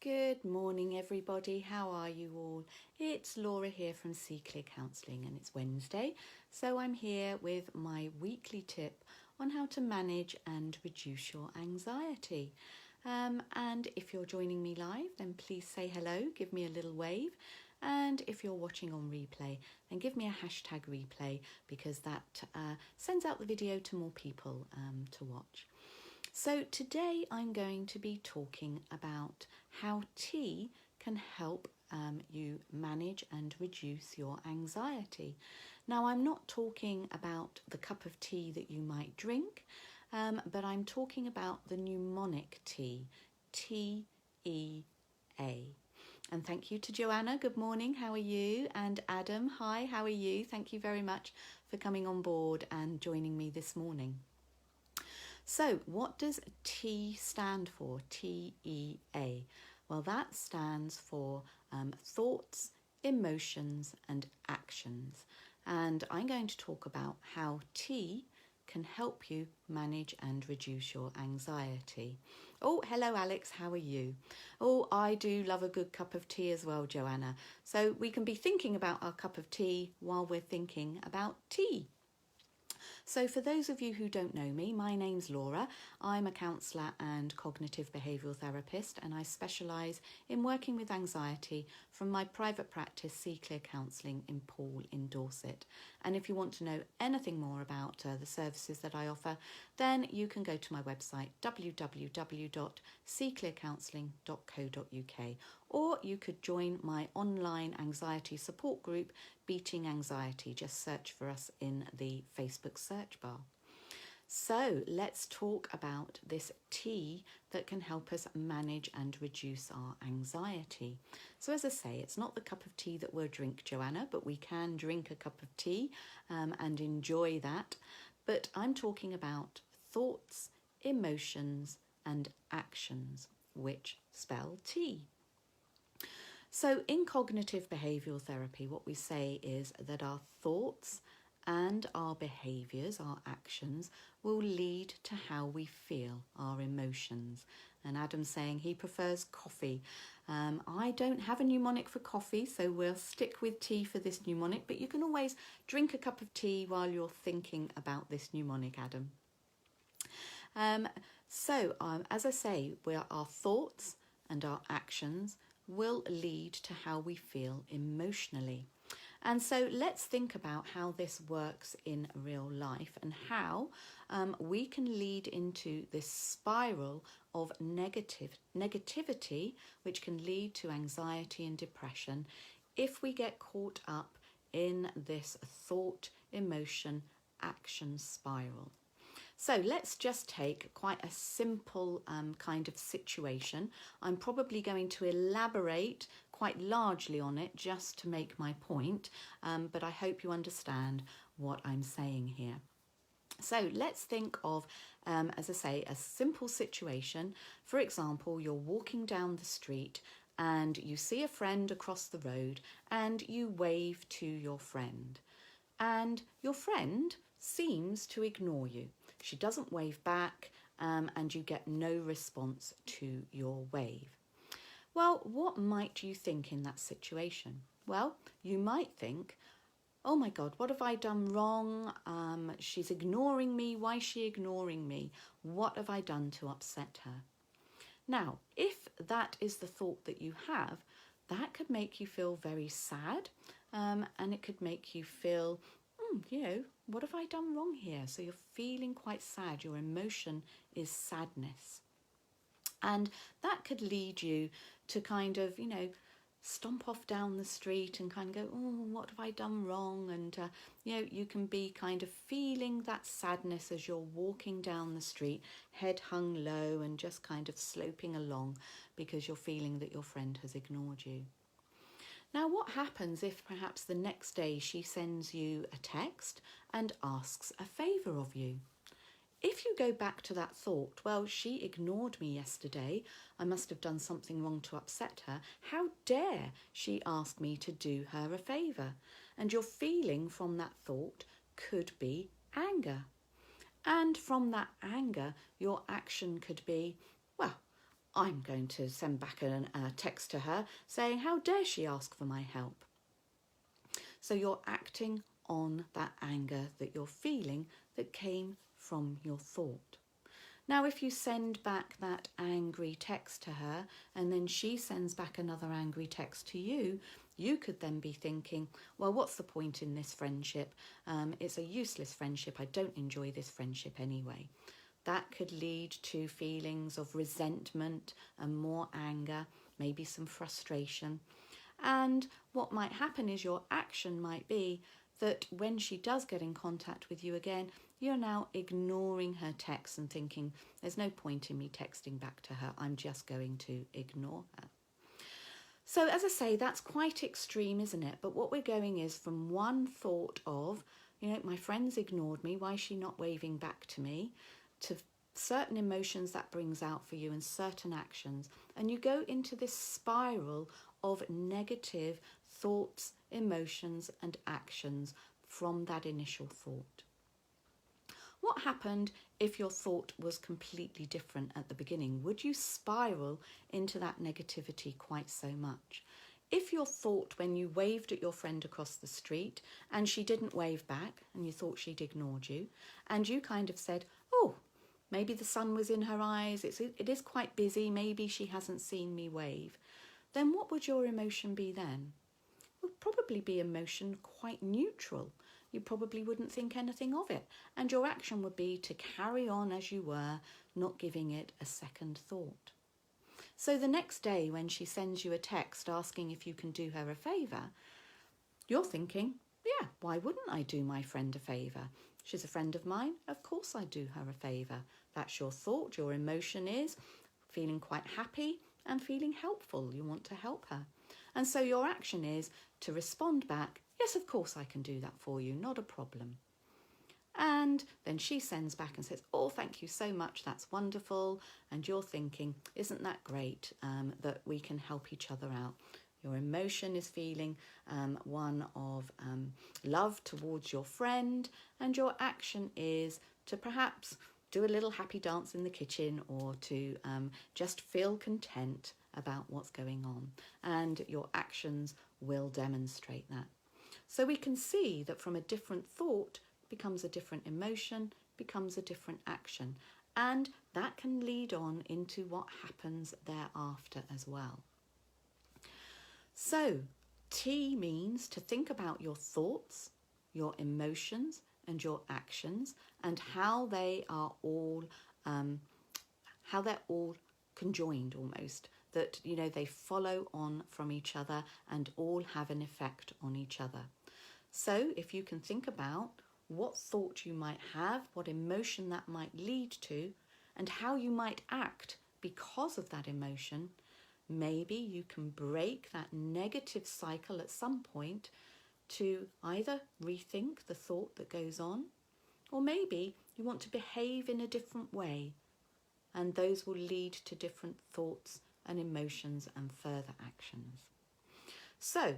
Good morning, everybody. How are you all? It's Laura here from See Clear Counselling, and it's Wednesday, so I'm here with my weekly tip on how to manage and reduce your anxiety. And if you're joining me live, then please say hello, give me a little wave. And if you're watching on replay, then give me a hashtag replay, because that sends out the video to more people to watch. So today I'm going to be talking about how tea can help you manage and reduce your anxiety. Now, I'm not talking about the cup of tea that you might drink, but I'm talking about the mnemonic tea, T-E-A. And thank you to Joanna. Good morning. How are you? And Adam, hi. How are you? Thank you very much for coming on board and joining me this morning. So what does T stand for? T-E-A. Well, that stands for thoughts, emotions and actions. And I'm going to talk about how tea can help you manage and reduce your anxiety. Oh, hello Alex, how are you? Oh, I do love a good cup of tea as well, Joanna. So we can be thinking about our cup of tea while we're thinking about tea. So for those of you who don't know me, my name's Laura. I'm a counsellor and cognitive behavioural therapist, and I specialise in working with anxiety from my private practice, See Clear Counselling in Poole in Dorset. And if you want to know anything more about the services that I offer, then you can go to my website, www.seeclearcounselling.co.uk, or you could join my online anxiety support group, Beating Anxiety. Just search for us in the Facebook search bar. So let's talk about this tea that can help us manage and reduce our anxiety. So as I say, it's not the cup of tea that we'll drink, Joanna, but we can drink a cup of tea and enjoy that. But I'm talking about thoughts, emotions and actions, which spell tea. So in cognitive behavioural therapy, what we say is that our thoughts and our behaviours, our actions, will lead to how we feel, our emotions. And Adam's saying he prefers coffee. I don't have a mnemonic for coffee, so we'll stick with tea for this mnemonic, but you can always drink a cup of tea while you're thinking about this mnemonic, Adam. As I say, our thoughts and our actions will lead to how we feel emotionally. And so let's think about how this works in real life and how we can lead into this spiral of negativity, which can lead to anxiety and depression if we get caught up in this thought, emotion, action spiral. So let's just take quite a simple kind of situation. I'm probably going to elaborate quite largely on it just to make my point, but I hope you understand what I'm saying here. So let's think of, as I say, a simple situation. For example, you're walking down the street and you see a friend across the road and you wave to your friend. And your friend seems to ignore you. She doesn't wave back and you get no response to your wave. Well, what might you think in that situation? Well, you might think, oh my God, what have I done wrong? She's ignoring me. Why is she ignoring me? What have I done to upset her? Now, if that is the thought that you have, that could make you feel very sad and it could make you feel, what have I done wrong here? So you're feeling quite sad. Your emotion is sadness. And that could lead you to kind of, stomp off down the street and kind of go, oh, what have I done wrong? And, you can be kind of feeling that sadness as you're walking down the street, head hung low and just kind of sloping along because you're feeling that your friend has ignored you. Now, what happens if perhaps the next day she sends you a text and asks a favour of you? If you go back to that thought, well, she ignored me yesterday, I must have done something wrong to upset her. How dare she ask me to do her a favour? And your feeling from that thought could be anger. And from that anger, your action could be, well, I'm going to send back a text to her saying, how dare she ask for my help? So you're acting on that anger that you're feeling that came from your thought. Now, if you send back that angry text to her and then she sends back another angry text to you, you could then be thinking, well, what's the point in this friendship? It's a useless friendship. I don't enjoy this friendship anyway. That could lead to feelings of resentment and more anger, maybe some frustration. And what might happen is your action might be that when she does get in contact with you again, you're now ignoring her text and thinking, there's no point in me texting back to her. I'm just going to ignore her. So as I say, that's quite extreme, isn't it? But what we're going is from one thought of, my friend's ignored me, why is she not waving back to me, to certain emotions that brings out for you and certain actions. And you go into this spiral of negative thoughts, emotions and actions from that initial thought. What happened if your thought was completely different at the beginning? Would you spiral into that negativity quite so much? If your thought when you waved at your friend across the street and she didn't wave back and you thought she'd ignored you and you kind of said, oh, maybe the sun was in her eyes, it is quite busy, maybe she hasn't seen me wave, then what would your emotion be then? It would probably be emotion quite neutral. You probably wouldn't think anything of it. And your action would be to carry on as you were, not giving it a second thought. So the next day when she sends you a text asking if you can do her a favour, you're thinking, yeah, why wouldn't I do my friend a favour? She's a friend of mine, of course I do her a favour. That's your thought, your emotion is feeling quite happy and feeling helpful. You want to help her. And so your action is to respond back, yes, of course I can do that for you, not a problem. And then she sends back and says, oh, thank you so much, that's wonderful. And you're thinking, isn't that great that we can help each other out? Your emotion is feeling one of love towards your friend, and your action is to perhaps do a little happy dance in the kitchen or to just feel content about what's going on. And your actions will demonstrate that. So we can see that from a different thought becomes a different emotion, becomes a different action. And that can lead on into what happens thereafter as well. So T means to think about your thoughts, your emotions and your actions and how they are all, how they're all conjoined almost, that, they follow on from each other and all have an effect on each other. So if you can think about what thought you might have, what emotion that might lead to, and how you might act because of that emotion, maybe you can break that negative cycle at some point to either rethink the thought that goes on, or maybe you want to behave in a different way, and those will lead to different thoughts and emotions and further actions. So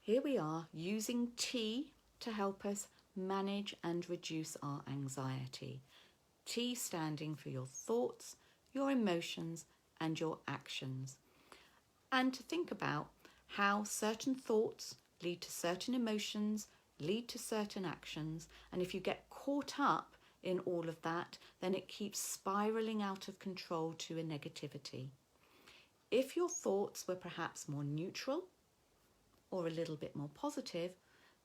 here we are using T to help us manage and reduce our anxiety. T standing for your thoughts, your emotions and your actions. And to think about how certain thoughts lead to certain emotions, lead to certain actions. And if you get caught up in all of that, then it keeps spiraling out of control to a negativity. If your thoughts were perhaps more neutral or a little bit more positive,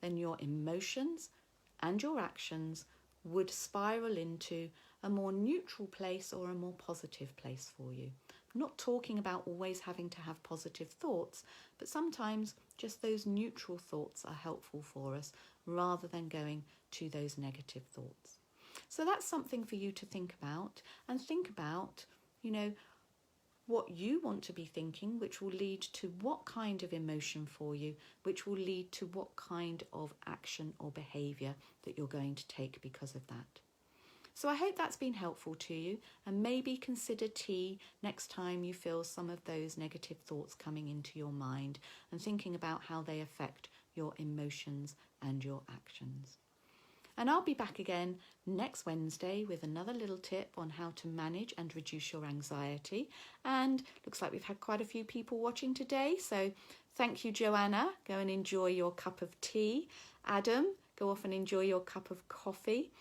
then your emotions and your actions would spiral into a more neutral place or a more positive place for you. I'm not talking about always having to have positive thoughts, but sometimes just those neutral thoughts are helpful for us rather than going to those negative thoughts. So that's something for you to think about, and think about, what you want to be thinking, which will lead to what kind of emotion for you, which will lead to what kind of action or behaviour that you're going to take because of that. So I hope that's been helpful to you, and maybe consider T next time you feel some of those negative thoughts coming into your mind and thinking about how they affect your emotions and your actions. And I'll be back again next Wednesday with another little tip on how to manage and reduce your anxiety. And looks like we've had quite a few people watching today. So thank you, Joanna. Go and enjoy your cup of tea. Adam, go off and enjoy your cup of coffee.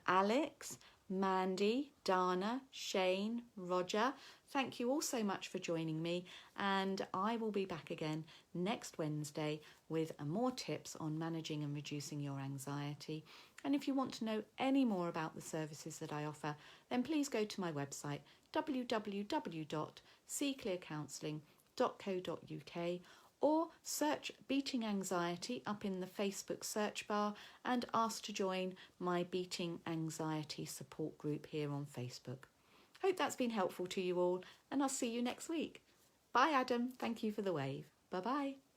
Alex, Mandy, Dana, Shane, Roger, thank you all so much for joining me, and I will be back again next Wednesday with more tips on managing and reducing your anxiety. And if you want to know any more about the services that I offer, then please go to my website www.seeclearcounselling.co.uk, or search Beating Anxiety up in the Facebook search bar and ask to join my Beating Anxiety support group here on Facebook. Hope that's been helpful to you all, and I'll see you next week. Bye, Adam. Thank you for the wave. Bye-bye.